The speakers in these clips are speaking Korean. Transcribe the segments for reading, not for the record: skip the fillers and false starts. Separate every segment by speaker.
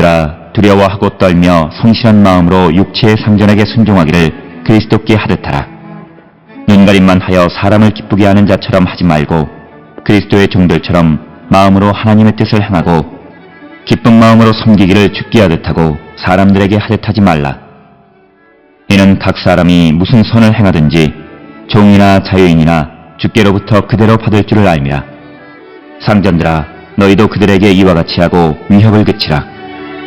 Speaker 1: 종들아 두려워하고 떨며 성실한 마음으로 육체의 상전에게 순종하기를 그리스도께 하듯 하라. 눈가림만 하여 사람을 기쁘게 하는 자처럼 하지 말고 그리스도의 종들처럼 마음으로 하나님의 뜻을 행하고 기쁜 마음으로 섬기기를 주께 하듯 하고 사람들에게 하듯 하지 말라. 이는 각 사람이 무슨 선을 행하든지 종이나 자유인이나 주께로부터 그대로 받을 줄을 알미라. 상전들아 너희도 그들에게 이와 같이 하고 위협을 그치라.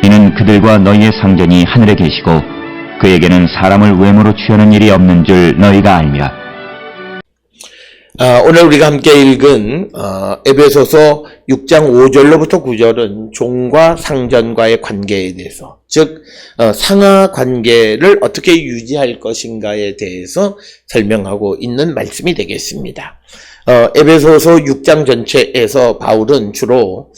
Speaker 1: 이는 그들과 너희의 상전이 하늘에 계시고 그에게는 사람을 외모로 취하는 일이 없는 줄 너희가 알미라.
Speaker 2: 오늘 우리가 함께 읽은 에베소서 6장 5절로부터 9절은 종과 상전과의 관계에 대해서, 즉 상하 관계를 어떻게 유지할 것인가에 대해서 설명하고 있는 말씀이 되겠습니다. 에베소서 6장 전체에서 바울은 주로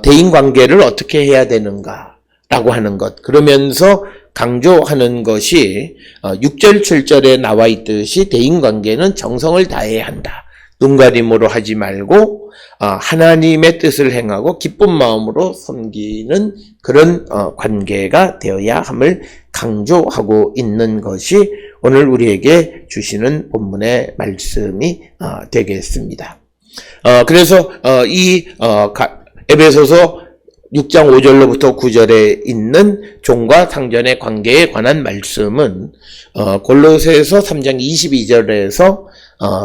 Speaker 2: 대인관계를 어떻게 해야 되는가라고 하는 것, 그러면서 강조하는 것이 6절 7절에 나와 있듯이 대인관계는 정성을 다해야 한다. 눈가림으로 하지 말고 하나님의 뜻을 행하고 기쁜 마음으로 섬기는 그런 관계가 되어야 함을 강조하고 있는 것이 오늘 우리에게 주시는 본문의 말씀이 되겠습니다. 그래서 이 에베소서 6장 5절로부터 9절에 있는 종과 상전의 관계에 관한 말씀은 골로새서 3장 22절에서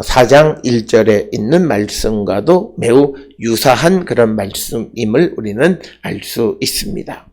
Speaker 2: 4장 1절에 있는 말씀과도 매우 유사한 그런 말씀임을 우리는 알 수 있습니다.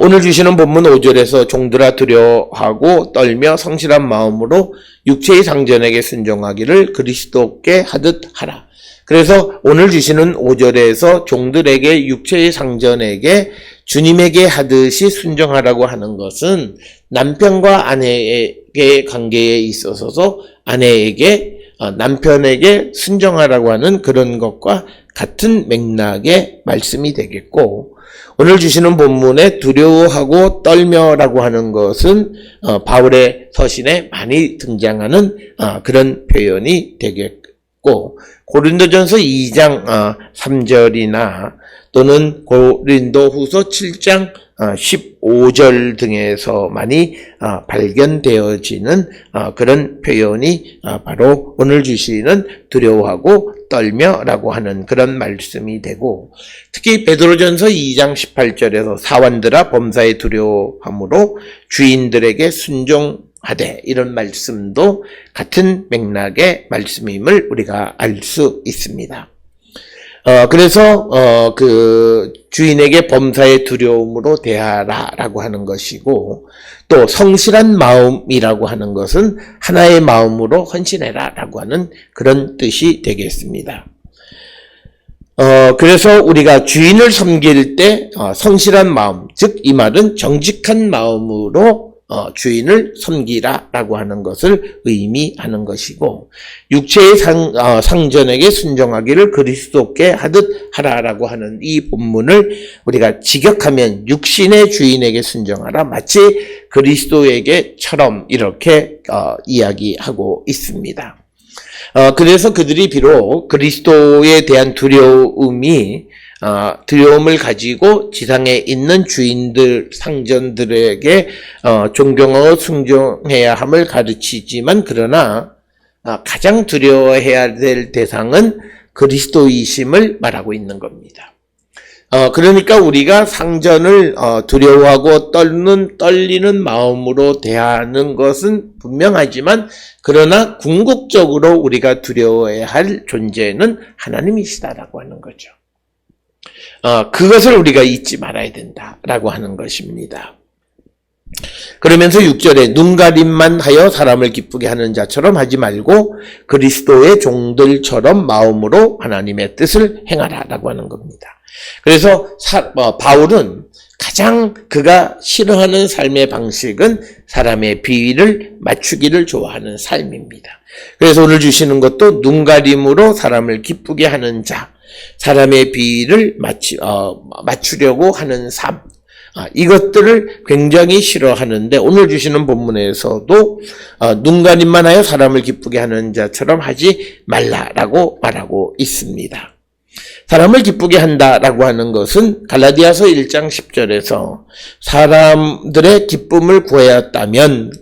Speaker 2: 오늘 주시는 본문 5절에서 종들아 두려워하고 떨며 성실한 마음으로 육체의 상전에게 순종하기를 그리스도께 하듯 하라. 그래서 오늘 주시는 5절에서 종들에게 육체의 상전에게 주님에게 하듯이 순종하라고 하는 것은 남편과 아내의 관계에 있어서 아내에게 남편에게 순종하라고 하는 그런 것과 같은 맥락의 말씀이 되겠고, 오늘 주시는 본문에 두려워하고 떨며라고 하는 것은 바울의 서신에 많이 등장하는 그런 표현이 되겠고, 고린도전서 2장 3절이나 또는 고린도후서 7장 15절 등에서 많이 발견되어지는 그런 표현이 바로 오늘 주시는 두려워하고 떨며라고 하는 그런 말씀이 되고, 특히 베드로전서 2장 18절에서 사환들아 범사에 두려워함으로 주인들에게 순종하되, 이런 말씀도 같은 맥락의 말씀임을 우리가 알 수 있습니다. 그래서 그 주인에게 범사의 두려움으로 대하라라고 하는 것이고, 또 성실한 마음이라고 하는 것은 하나의 마음으로 헌신해라라고 하는 그런 뜻이 되겠습니다. 그래서 우리가 주인을 섬길 때 성실한 마음, 즉 이 말은 정직한 마음으로 주인을 섬기라라고 하는 것을 의미하는 것이고, 육체의 상전에게 순종하기를 그리스도께 하듯 하라라고 하는 이 본문을 우리가 직역하면 육신의 주인에게 순종하라, 마치 그리스도에게처럼 이렇게 이야기하고 있습니다. 그래서 그들이 비록 그리스도에 대한 두려움을 가지고 지상에 있는 주인들, 상전들에게 존경하고 순종해야 함을 가르치지만, 그러나 가장 두려워해야 될 대상은 그리스도이심을 말하고 있는 겁니다. 그러니까 우리가 상전을 두려워하고 떨리는 마음으로 대하는 것은 분명하지만, 그러나 궁극적으로 우리가 두려워해야 할 존재는 하나님이시다라고 하는 거죠. 그것을 우리가 잊지 말아야 된다라고 하는 것입니다. 그러면서 6절에 눈가림만 하여 사람을 기쁘게 하는 자처럼 하지 말고 그리스도의 종들처럼 마음으로 하나님의 뜻을 행하라라고 하는 겁니다. 그래서 바울은 가장 그가 싫어하는 삶의 방식은 사람의 비위를 맞추기를 좋아하는 삶입니다. 그래서 오늘 주시는 것도 눈가림으로 사람을 기쁘게 하는 자, 사람의 비위를 맞추려고 하는 삶, 이것들을 굉장히 싫어하는데, 오늘 주시는 본문에서도 눈가림만 하여 사람을 기쁘게 하는 자처럼 하지 말라라고 말하고 있습니다. 사람을 기쁘게 한다라고 하는 것은 갈라디아서 1장 10절에서 사람들의 기쁨을 구하였다면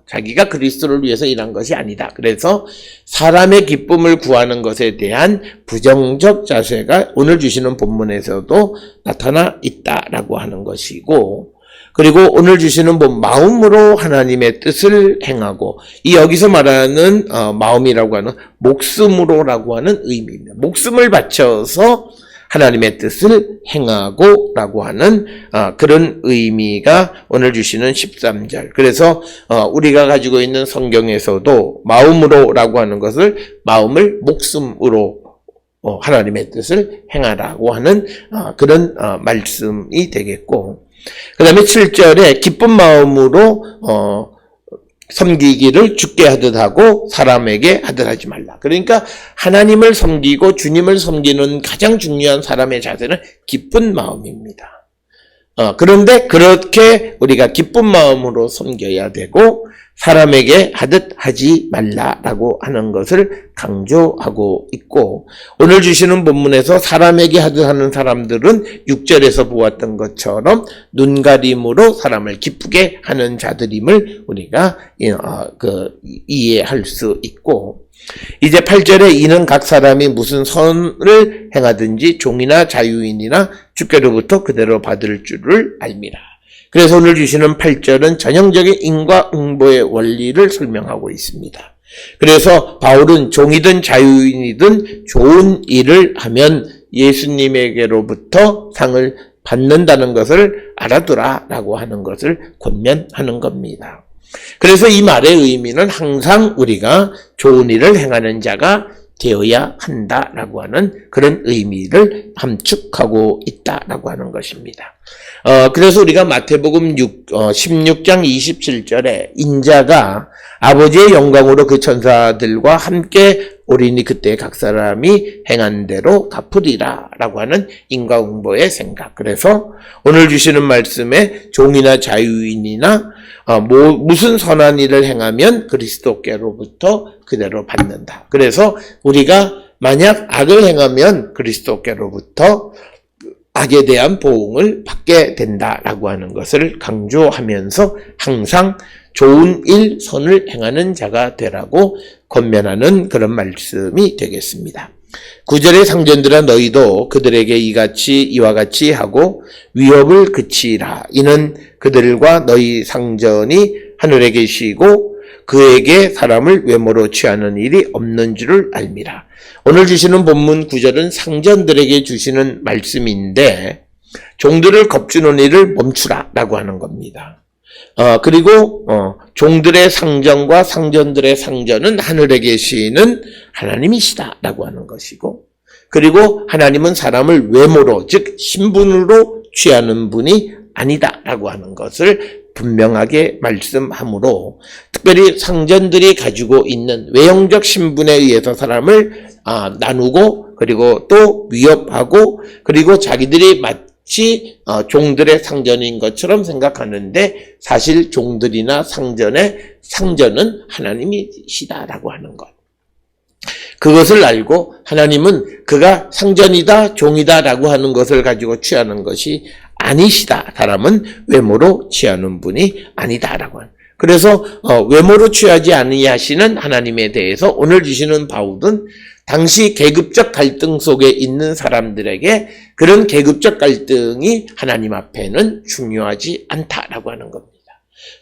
Speaker 2: 자기가 그리스도를 위해서 일한 것이 아니다. 그래서 사람의 기쁨을 구하는 것에 대한 부정적 자세가 오늘 주시는 본문에서도 나타나 있다라고 하는 것이고, 그리고 오늘 주시는 마음으로 하나님의 뜻을 행하고, 이 여기서 말하는 마음이라고 하는 목숨으로라고 하는 의미입니다. 목숨을 바쳐서 하나님의 뜻을 행하고 라고 하는 그런 의미가 오늘 주시는 13절. 그래서 우리가 가지고 있는 성경에서도 마음으로라고 하는 것을 마음을 목숨으로 하나님의 뜻을 행하라고 하는 그런 말씀이 되겠고, 그 다음에 7절에 기쁜 마음으로 섬기기를 주께 하듯 하고 사람에게 하듯 하지 말라. 그러니까 하나님을 섬기고 주님을 섬기는 가장 중요한 사람의 자세는 기쁜 마음입니다. 그런데 그렇게 우리가 기쁜 마음으로 섬겨야 되고 사람에게 하듯 하지 말라라고 하는 것을 강조하고 있고, 오늘 주시는 본문에서 사람에게 하듯 하는 사람들은 6절에서 보았던 것처럼 눈가림으로 사람을 기쁘게 하는 자들임을 우리가 이해할 수 있고, 이제 8절에 이는 각 사람이 무슨 선을 행하든지 종이나 자유인이나 주께로부터 그대로 받을 줄을 알미라. 그래서 오늘 주시는 8절은 전형적인 인과응보의 원리를 설명하고 있습니다. 그래서 바울은 종이든 자유인이든 좋은 일을 하면 예수님에게로부터 상을 받는다는 것을 알아두라라고 하는 것을 권면하는 겁니다. 그래서 이 말의 의미는 항상 우리가 좋은 일을 행하는 자가 되어야 한다라고 하는 그런 의미를 함축하고 있다라고 하는 것입니다. 그래서 우리가 마태복음 16장 27절에 인자가 아버지의 영광으로 그 천사들과 함께 오리니 그때 각 사람이 행한 대로 갚으리라 라고 하는 인과응보의 생각. 그래서 오늘 주시는 말씀에 종이나 자유인이나 무슨 선한 일을 행하면 그리스도께로부터 그대로 받는다. 그래서 우리가 만약 악을 행하면 그리스도께로부터 악에 대한 보응을 받게 된다라고 하는 것을 강조하면서 항상 좋은 일, 선을 행하는 자가 되라고 권면하는 그런 말씀이 되겠습니다. 9절의 상전들아 너희도 그들에게 이와 같이 하고 위협을 그치라. 이는 그들과 너희 상전이 하늘에 계시고 그에게 사람을 외모로 취하는 일이 없는 줄을 알미라. 오늘 주시는 본문 9절은 상전들에게 주시는 말씀인데 종들을 겁주는 일을 멈추라 라고 하는 겁니다. 그리고 종들의 상전과 상전들의 상전은 하늘에 계시는 하나님이시다 라고 하는 것이고, 그리고 하나님은 사람을 외모로 즉 신분으로 취하는 분이 아니다 라고 하는 것을 분명하게 말씀하므로, 특별히 상전들이 가지고 있는 외형적 신분에 의해서 사람을 나누고 그리고 또 위협하고 그리고 자기들이 마치 종들의 상전인 것처럼 생각하는데 사실 종들이나 상전은 하나님이시다라고 하는 것. 그것을 알고 하나님은 그가 상전이다 종이다라고 하는 것을 가지고 취하는 것이 아니시다. 사람은 외모로 취하는 분이 아니다라고 하는. 그래서 외모로 취하지 아니하시는 하나님에 대해서 오늘 주시는 바울은 당시 계급적 갈등 속에 있는 사람들에게 그런 계급적 갈등이 하나님 앞에는 중요하지 않다라고 하는 겁니다.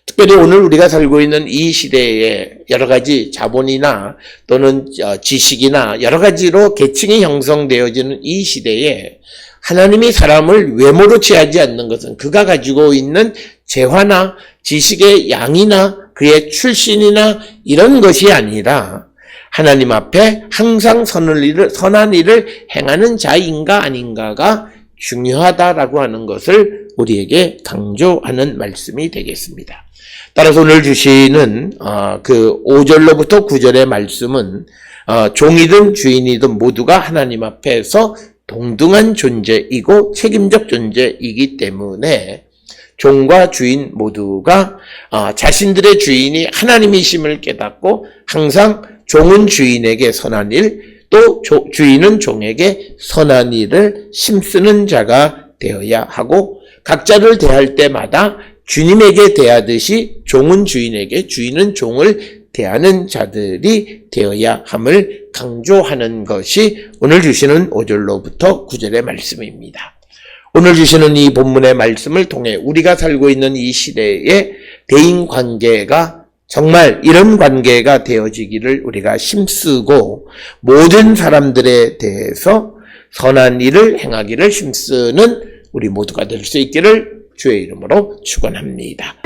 Speaker 2: 특별히 오늘 우리가 살고 있는 이 시대에 여러 가지 자본이나 또는 지식이나 여러 가지로 계층이 형성되어지는 이 시대에 하나님이 사람을 외모로 취하지 않는 것은 그가 가지고 있는 재화나 지식의 양이나 그의 출신이나 이런 것이 아니라 하나님 앞에 항상 선한 일을 행하는 자인가 아닌가가 중요하다라고 하는 것을 우리에게 강조하는 말씀이 되겠습니다. 따라서 오늘 주시는 그 5절로부터 9절의 말씀은 종이든 주인이든 모두가 하나님 앞에서 동등한 존재이고 책임적 존재이기 때문에 종과 주인 모두가 자신들의 주인이 하나님이심을 깨닫고 항상 종은 주인에게 선한 일, 또 주인은 종에게 선한 일을 힘쓰는 자가 되어야 하고 각자를 대할 때마다 주님에게 대하듯이 종은 주인에게 주인은 종을 대하는 자들이 되어야 함을 강조하는 것이 오늘 주시는 5절로부터 9절의 말씀입니다. 오늘 주시는 이 본문의 말씀을 통해 우리가 살고 있는 이 시대의 대인관계가 정말 이런 관계가 되어지기를 우리가 힘쓰고 모든 사람들에 대해서 선한 일을 행하기를 힘쓰는 우리 모두가 될 수 있기를 주의 이름으로 축원합니다.